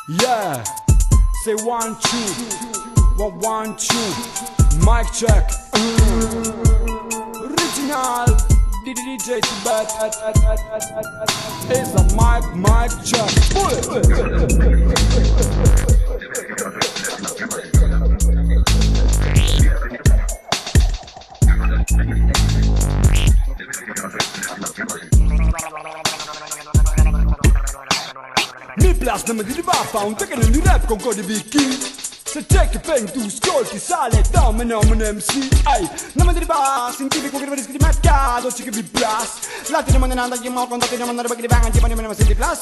Yeah, say 1, 2, 1, 1, 2, mic check. Original, DJ Tibet. It's a mic check. Mi place non mi deriva fa un tecno di rap con codi vicky. Se c'è che fai tu ascolti sale dome non MC. Ehi, non mi deriva sentivi con che rischi di mercato c'è che vi blast. L'altro non mi andando io mo contatto non andare perché di vanti ma non mi senti plus.